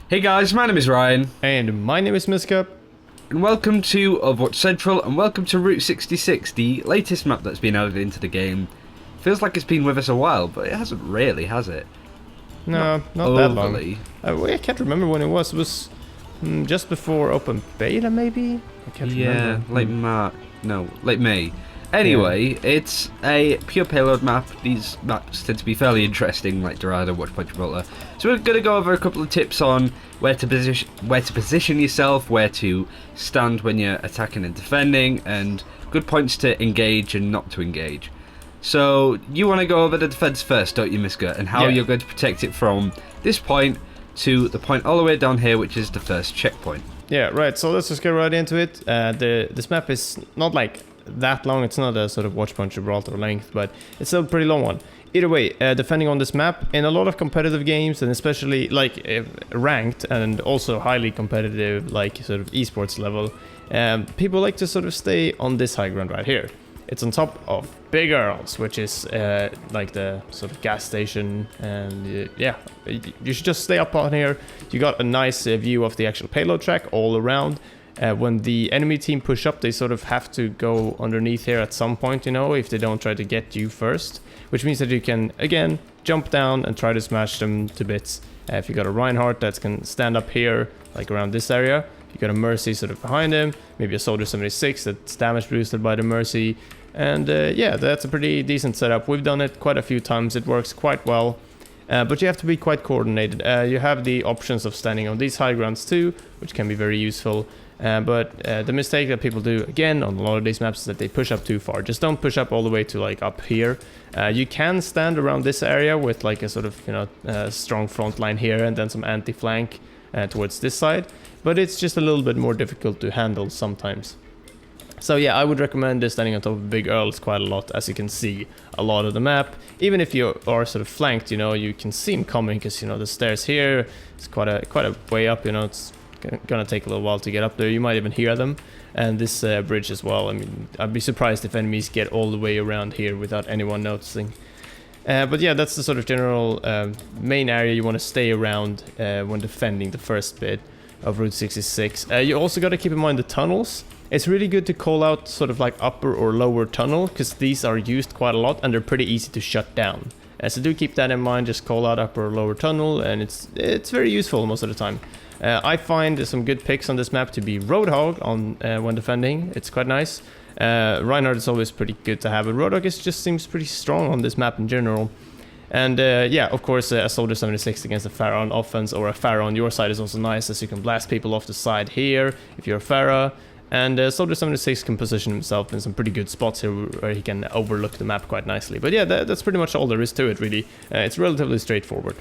Hey guys, my name is Ryan, And my name is Miska. and welcome to Overwatch Central, and welcome to Route 66, the latest map that's been added into the game. Feels like it's been with us a while, but it hasn't really, has it? No, not that long. Overly. I can't remember when it was. It was just before open beta, maybe? I can't Yeah, remember. late May. Anyway, It's a pure payload map. These maps tend to be fairly interesting, like Dorado, Watchpoint, Gibraltar. So we're going to go over a couple of tips on where to position yourself, where to stand when you're attacking and defending, and good points to engage and not to engage. So you want to go over the defense first, don't you, Miska? And how Yeah. you're going to protect it from this point to the point all the way down here, which is the first checkpoint. Yeah, right. So let's just get right into it. This map is not like that long. It's not a sort of Watchpoint Gibraltar length, but it's still a pretty long one. Either way, defending on this map in a lot of competitive games, and especially like ranked and also highly competitive, like sort of esports level, people like to sort of stay on this high ground right here. It's on top of Big Earls, which is like the sort of gas station, and yeah, you should just stay up on here. You got a nice view of the actual payload track all around. When the enemy team push up, they sort of have to go underneath here at some point, you know, if they don't try to get you first, which means that you can, again, jump down and try to smash them to bits. If you got a Reinhardt that can stand up here, like around this area, you got a Mercy sort of behind him, maybe a Soldier 76 that's damage boosted by the Mercy, and yeah, that's a pretty decent setup. We've done it quite a few times, it works quite well. But you have to be quite coordinated. You have the options of standing on these high grounds too, which can be very useful. But the mistake that people do, again, on a lot of these maps is that they push up too far. Just don't push up all the way to like up here. You can stand around this area with like a sort of, you know, strong front line here and then some anti-flank towards this side. But it's just a little bit more difficult to handle sometimes. So yeah, I would recommend standing on top of Big Earls quite a lot, as you can see a lot of the map. Even if you are sort of flanked, you know, you can see him coming because, you know, the stairs here, it's quite a way up, you know, it's gonna take a little while to get up there. You might even hear them. And this bridge as well. I mean, I'd be surprised if enemies get all the way around here without anyone noticing. But yeah, that's the sort of general main area you want to stay around when defending the first bit of Route 66. You also got to keep in mind the tunnels. It's really good to call out sort of like upper or lower tunnel, because these are used quite a lot and they're pretty easy to shut down. So do keep that in mind, just call out upper or lower tunnel, and it's very useful most of the time. I find some good picks on this map to be Roadhog on when defending. It's quite nice. Reinhardt is always pretty good to have, but Roadhog just seems pretty strong on this map in general. And yeah, of course, a Soldier 76 against a Pharah on offense, or a Pharah on your side is also nice, as you can blast people off the side here if you're a Pharah. And Soldier 76 can position himself in some pretty good spots here where he can overlook the map quite nicely. But yeah, that's pretty much all there is to it, really. It's relatively straightforward.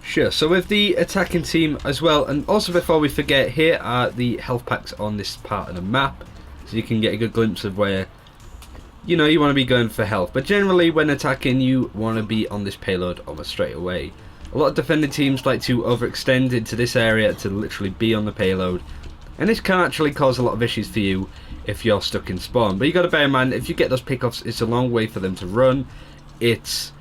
Sure, so with the attacking team as well, and also before we forget, here are the health packs on this part of the map, so you can get a good glimpse of where, you know, you want to be going for health. But generally, when attacking, you want to be on this payload almost straight away. A lot of defending teams like to overextend into this area to literally be on the payload, and this can actually cause a lot of issues for you if you're stuck in spawn. But you got to bear in mind, if you get those pickoffs, it's a long way for them to run. It's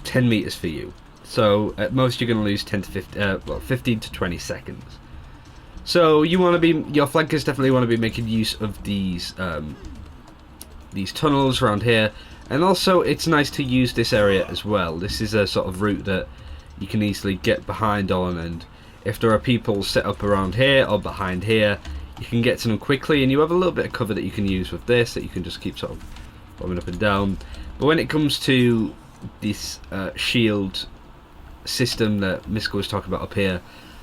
10 meters for you. So at most you're going to lose 15 to 20 seconds. So you want to be, your flankers definitely want to be making use of these tunnels around here, and also it's nice to use this area as well. This is a sort of route that you can easily get behind on, and if there are people set up around here or behind here, you can get to them quickly, and you have a little bit of cover that you can use with this, that you can just keep sort of bombing up and down. But when it comes to this shield system that Miska was talking about up here,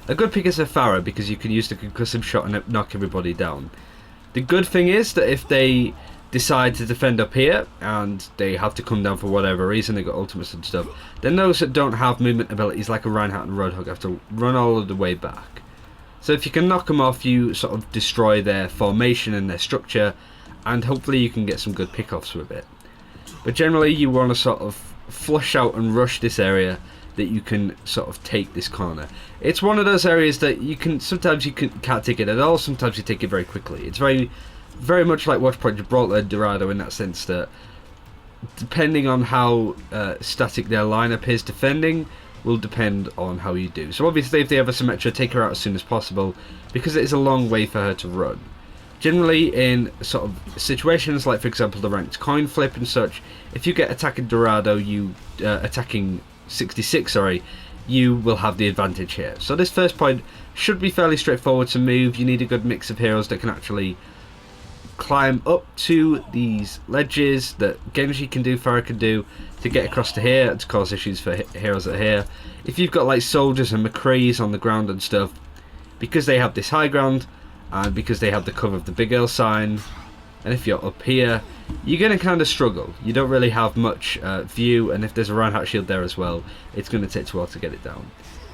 a good pick is a Pharah, because you can use the concussive shot and knock everybody down. The good thing is that if they decide to defend up here and they have to come down for whatever reason, they got ultimates and stuff, then those that don't have movement abilities like a Reinhardt and Roadhog have to run all of the way back. So if you can knock them off, you sort of destroy their formation and their structure, and hopefully you can get some good pickoffs with it. But generally you want to sort of flush out and rush this area that you can sort of take this corner. It's one of those areas that you can, sometimes you can't take it at all, sometimes you take it very quickly. It's very much like Watchpoint Gibraltar and Dorado in that sense that depending on how static their lineup is defending, will depend on how you do. So obviously if they have a Symmetra, take her out as soon as possible, because it is a long way for her to run. Generally in sort of situations like, for example, the ranked coin flip and such, if you get attacking Dorado, attacking 66, sorry, you will have the advantage here. So this first point should be fairly straightforward to move. You need a good mix of heroes that can actually climb up to these ledges that Genji can do, Pharah can do, to get across to here, to cause issues for heroes that are here. If you've got like soldiers and McCrees on the ground and stuff, because they have this high ground, and because they have the cover of the big L sign, and if you're up here, you're going to kind of struggle. You don't really have much view, and if there's a Reinhardt shield there as well, it's going to take a while to get it down.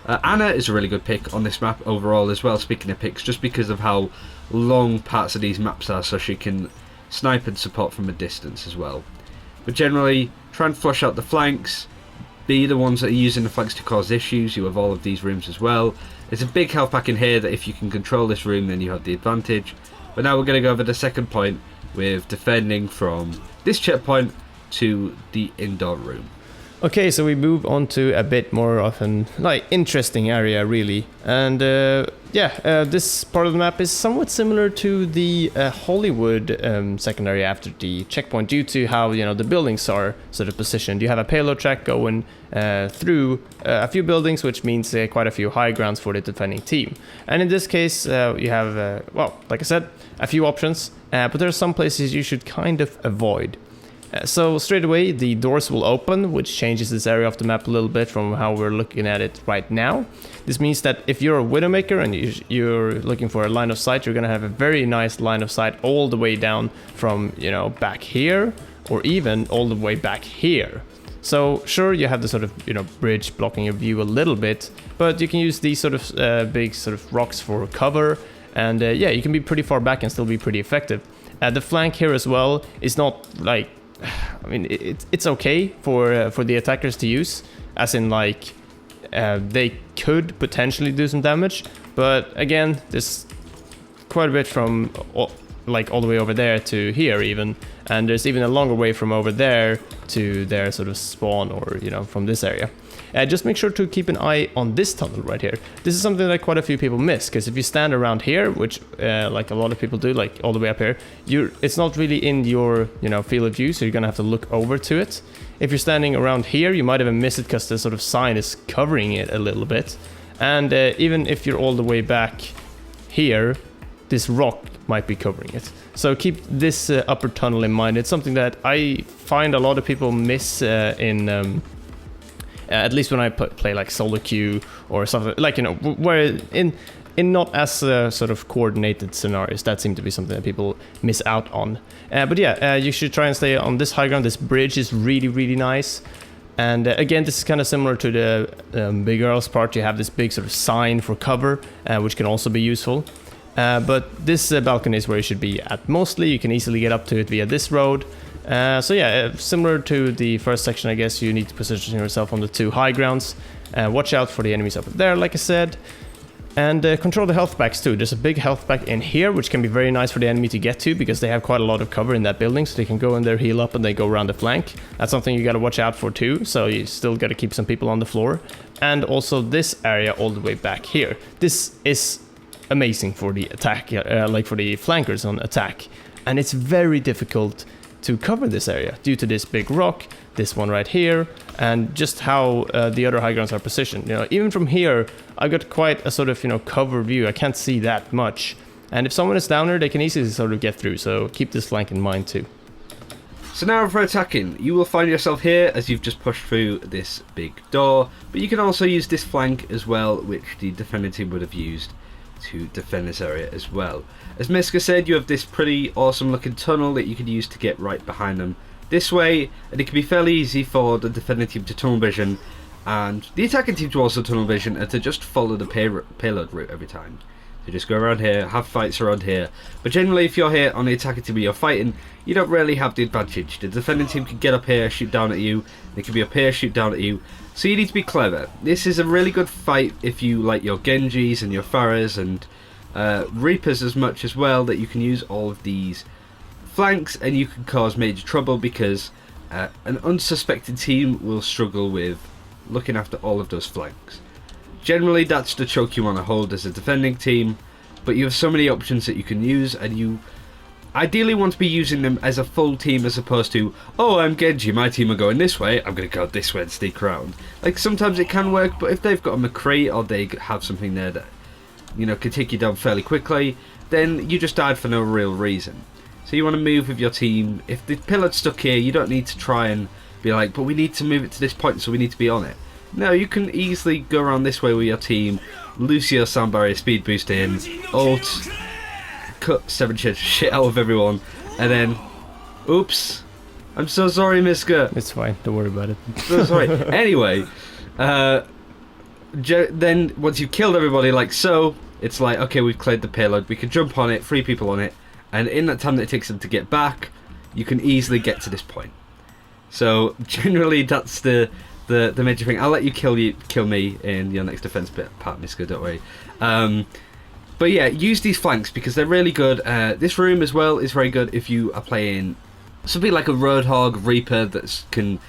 Anna is a really good pick on this map overall as well, speaking of picks, just because of how long parts of these maps are, so she can snipe and support from a distance as well. But generally, try and flush out the flanks, be the ones that are using the flanks to cause issues. You have all of these rooms as well. There's a big health pack in here that if you can control this room, then you have the advantage. But now we're going to go over the second point with defending from this checkpoint to the indoor room. Okay, so we move on to a bit more of an interesting area, really, and this part of the map is somewhat similar to the Hollywood secondary after the checkpoint, due to how the buildings are sort of positioned. You have a payload track going through a few buildings, which means quite a few high grounds for the defending team. And in this case, you have like I said, a few options, but there are some places you should kind of avoid. So straight away the doors will open, which changes this area of the map a little bit from how we're looking at it right now. This means that if you're a Widowmaker and you're looking for a line of sight, you're going to have a very nice line of sight all the way down from back here, or even all the way back here. So sure, you have the sort of bridge blocking your view a little bit, but you can use these sort of big sort of rocks for cover, and yeah, you can be pretty far back and still be pretty effective. The flank here as well is not like, I mean, it's okay for the attackers to use, as in they could potentially do some damage, but again, there's quite a bit from all the way over there to here even, and there's even a longer way from over there to their sort of spawn, or from this area. Just make sure to keep an eye on this tunnel right here. This is something that quite a few people miss, because if you stand around here, which like a lot of people do, like all the way up here, it's not really in your field of view, so you're gonna have to look over to it. If you're standing around here, you might even miss it because the sort of sign is covering it a little bit. And even if you're all the way back here, this rock might be covering it. So keep this upper tunnel in mind. It's something that I find a lot of people miss in at least when I play like solo queue or something, like where in not as sort of coordinated scenarios, that seem to be something that people miss out on. But yeah, you should try and stay on this high ground. This bridge is really nice. And again, this is kind of similar to the Big Girls part. You have this big sort of sign for cover, which can also be useful. But this balcony is where you should be at mostly. You can easily get up to it via this road. So yeah, similar to the first section, I guess you need to position yourself on the two high grounds. Watch out for the enemies up there, like I said. And control the health packs too. There's a big health pack in here, which can be very nice for the enemy to get to, because they have quite a lot of cover in that building, so they can go in there, heal up, and they go around the flank. That's something you gotta watch out for too, so you still gotta keep some people on the floor. And also this area all the way back here. This is amazing for the attack, like for the flankers on attack. And it's very difficult to cover this area due to this big rock, this one right here, and just how the other high grounds are positioned. Even from here, I've got quite a sort of cover view. I can't see that much, and if someone is down there, they can easily sort of get through. So keep this flank in mind too. So now for attacking, you will find yourself here as you've just pushed through this big door, but you can also use this flank as well, which the defending team would have used to defend this area as well. As Miska said, you have this pretty awesome looking tunnel that you can use to get right behind them this way, and it can be fairly easy for the defending team to tunnel vision and the attacking team to also tunnel vision, and to just follow the payload route every time. So just go around here, have fights around here, but generally if you're here on the attacking team and you're fighting, you don't really have the advantage. The defending team can get up here, shoot down at you, they can be up here, shoot down at you, so you need to be clever. This is a really good fight if you like your Genjis and your Pharahs and Reapers as much as well, that you can use all of these flanks and you can cause major trouble, because an unsuspected team will struggle with looking after all of those flanks. Generally, that's the choke you want to hold as a defending team, but you have so many options that you can use, and you ideally want to be using them as a full team as opposed to, oh, I'm Genji, my team are going this way, I'm going to go this way and sneak around. Like, sometimes it can work, but if they've got a McCree or they have something there that, you know, can take you down fairly quickly, then you just died for no real reason. So you want to move with your team. If the pillar's stuck here, you don't need to try and be like, but we need to move it to this point, so we need to be on it. No, you can easily go around this way with your team, Lucio sound barrier, speed boost in, ult, cut 7 shit out of everyone, and then, oops, I'm so sorry, Miska. It's fine, don't worry about it. So sorry. Anyway, then once you've killed everybody like so, it's like, okay, we've cleared the payload, we can jump on it, 3 people on it, and in that time that it takes them to get back, you can easily get to this point. So generally that's the major thing. I'll let you kill me in your next defense bit, part, Miska, don't worry. But yeah, use these flanks because they're really good. This room as well is very good if you are playing something like a Roadhog Reaper that can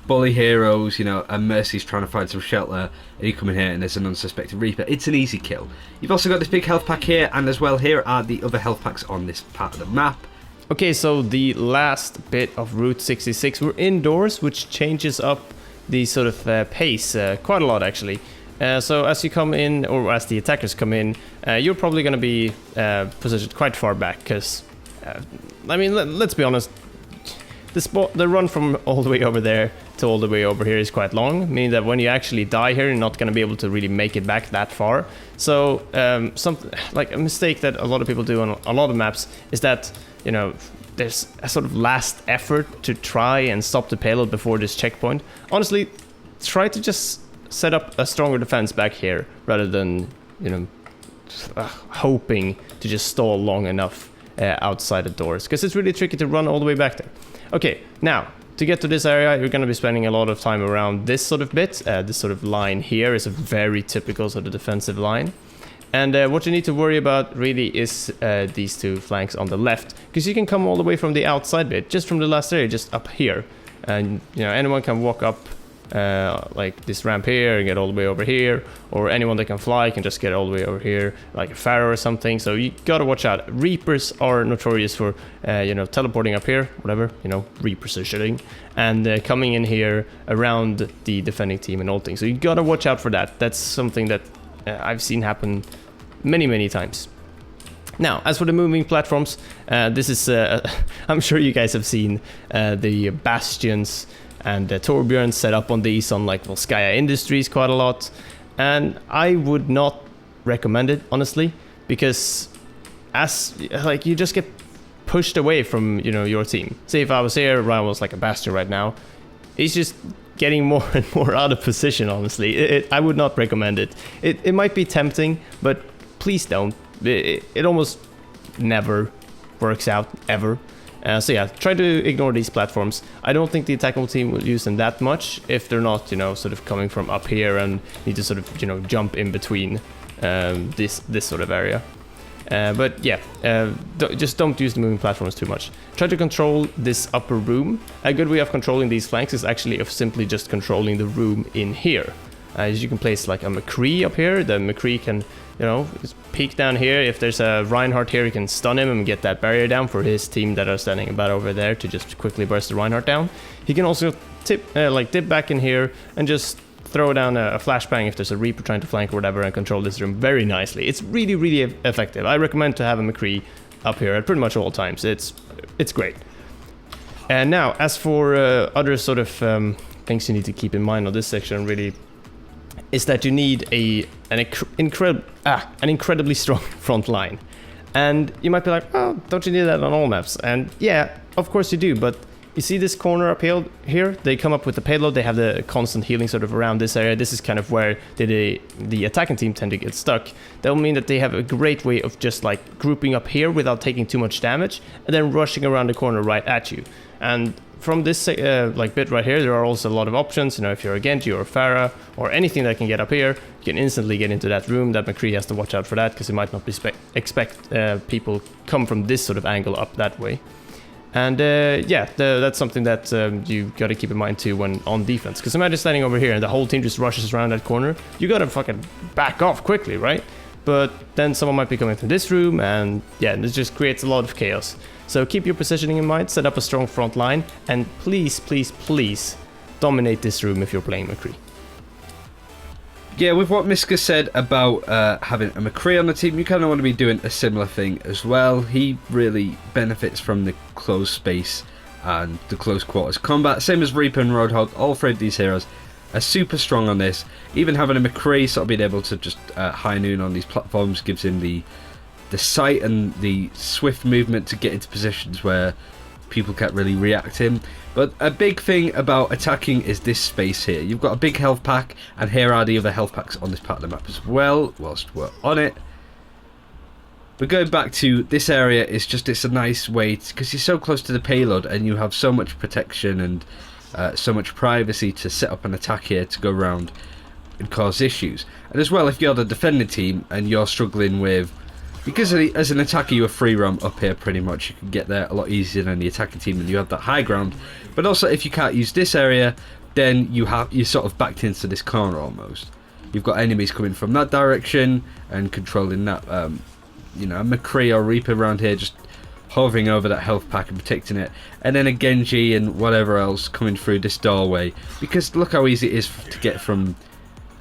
bully heroes, you know, and Mercy's trying to find some shelter, and you come in here and there's an unsuspected Reaper. It's an easy kill. You've also got this big health pack here, and as well here are the other health packs on this part of the map. Okay, so the last bit of Route 66, we're indoors, which changes up the sort of pace quite a lot actually. So as you come in, or as the attackers come in, you're probably going to be positioned quite far back, because, I mean, let's be honest, the run from all the way over there to all the way over here is quite long, meaning that when you actually die here, you're not going to be able to really make it back that far. So something like a mistake that a lot of people do on a lot of maps is that, you know, there's a sort of last effort to try and stop the payload before this checkpoint. Honestly, try to just set up a stronger defense back here rather than, you know, hoping to just stall long enough outside the doors, because it's really tricky to run all the way back there. Okay, now to get to this area, you're going to be spending a lot of time around this sort of bit. This sort of line here is a very typical sort of defensive line. And what you need to worry about really is these 2 flanks on the left, because you can come all the way from the outside bit, just from the last area, just up here. And, you know, anyone can walk up like this ramp here and get all the way over here, or anyone that can fly can just get all the way over here, like a Pharaoh or something. So you gotta watch out. Reapers are notorious for, you know, teleporting up here, whatever, you know, repositioning, and coming in here around the defending team and ulting. So you gotta watch out for that. That's something that I've seen happen many times. Now, as for the moving platforms, this is, I'm sure you guys have seen the Bastions and Torbjorn set up on these on like Volskaya Industries quite a lot, and I would not recommend it, honestly, because as like you just get pushed away from, you know, your team. Say if I was here, Ryan was like a Bastion right now, he's just getting more and more out of position, honestly. I would not recommend it. It might be tempting, but please don't. It almost never works out, ever. So yeah, try to ignore these platforms. I don't think the attackable team will use them that much if they're not, you know, sort of coming from up here and need to sort of, you know, jump in between this sort of area. But yeah, just don't use the moving platforms too much. Try to control this upper room. A good way of controlling these flanks is actually of simply just controlling the room in here. As you can place like a McCree up here. The McCree can, you know, just peek down here. If there's a Reinhardt here, you can stun him and get that barrier down for his team that are standing about over there to just quickly burst the Reinhardt down. He can also dip back in here and just throw down a flashbang if there's a Reaper trying to flank or whatever, and control this room very nicely. It's really effective. I recommend to have a McCree up here at pretty much all times. It's great. And now, as for other sort of things you need to keep in mind on this section, really, is that you need an incredibly strong front line. And you might be like, oh, don't you need that on all maps? And yeah, of course you do, but you see this corner up here? They come up with the payload, they have the constant healing sort of around this area. This is kind of where the attacking team tend to get stuck. That'll mean that they have a great way of just like grouping up here without taking too much damage, and then rushing around the corner right at you. And from this like bit right here, there are also a lot of options. You know, if you're a Genji or a Pharah or anything that can get up here, you can instantly get into that room. That McCree has to watch out for that, because he might not be expect people come from this sort of angle up that way. And yeah, that's something that you gotta keep in mind too when on defense. Because imagine standing over here and the whole team just rushes around that corner. You gotta fucking back off quickly, right? But then someone might be coming from this room, and yeah, this just creates a lot of chaos. So keep your positioning in mind, set up a strong front line, and please, please, please dominate this room if you're playing McCree. Yeah, with what Miska said about having a McCree on the team, you kind of want to be doing a similar thing as well. He really benefits from the close space and the close quarters combat. Same as Reaper and Roadhog, all three of these heroes are super strong on this. Even having a McCree sort of being able to just high noon on these platforms gives him the sight and the swift movement to get into positions where people can't really react to him. But a big thing about attacking is this space here. You've got a big health pack, and here are the other health packs on this part of the map as well, whilst we're on it. But going back to this area, it's a nice way, because you're so close to the payload and you have so much protection and so much privacy to set up an attack here to go around and cause issues. And as well, if you're the defending team and you're struggling with, because as an attacker you have free roam up here pretty much, you can get there a lot easier than the attacking team and you have that high ground. But also if you can't use this area, then you're sort of backed into this corner almost. You've got enemies coming from that direction and controlling that, you know, a McCree or Reaper around here just hovering over that health pack and protecting it, and then a Genji and whatever else coming through this doorway, because look how easy it is to get from,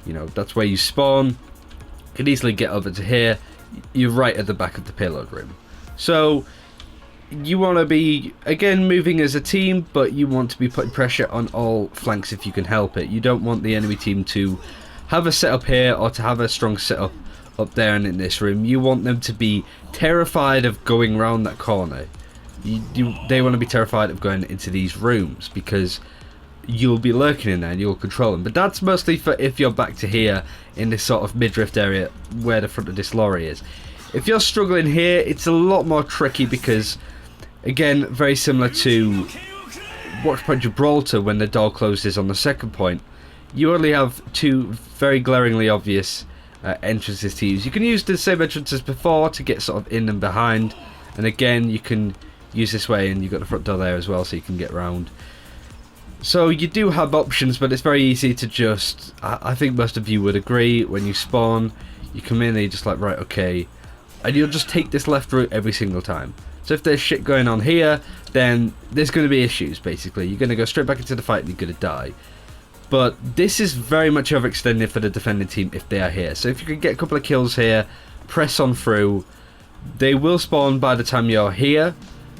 you know, that's where you spawn. You can easily get over to here. You're right at the back of the payload room. So you want to be, again, moving as a team, but you want to be putting pressure on all flanks if you can help it. You don't want the enemy team to have a setup here or to have a strong setup up there and in this room. You want them to be terrified of going around that corner. They want to be terrified of going into these rooms, because you'll be lurking in there and you'll control them. But that's mostly for if you're back to here in this sort of midriff area where the front of this lorry is. If you're struggling here, it's a lot more tricky, because again, very similar to Watchpoint Gibraltar when the door closes on the second point, you only have two very glaringly obvious entrances to use. You can use the same entrance as before to get sort of in and behind, and again you can use this way, and you've got the front door there as well so you can get around. So you do have options, but it's very easy to just, I think most of you would agree, when you spawn, you come in and you're just like, right, okay, and you'll just take this left route every single time. So if there's shit going on here, then there's going to be issues, basically. You're going to go straight back into the fight and you're going to die. But this is very much overextended for the defending team if they are here. So if you can get a couple of kills here, press on through, they will spawn by the time you're here,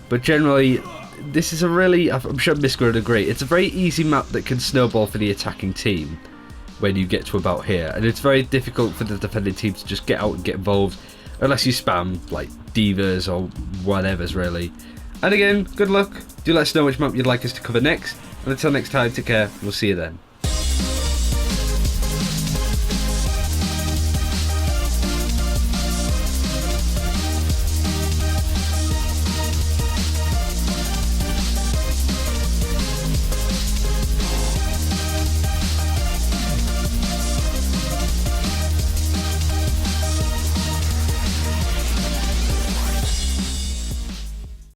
but generally this is a really, I'm sure Miska would agree, it's a very easy map that can snowball for the attacking team when you get to about here, and it's very difficult for the defending team to just get out and get involved unless you spam like divas or whatever's really. And again, good luck, do let us know which map you'd like us to cover next, and until next time, take care, we'll see you then.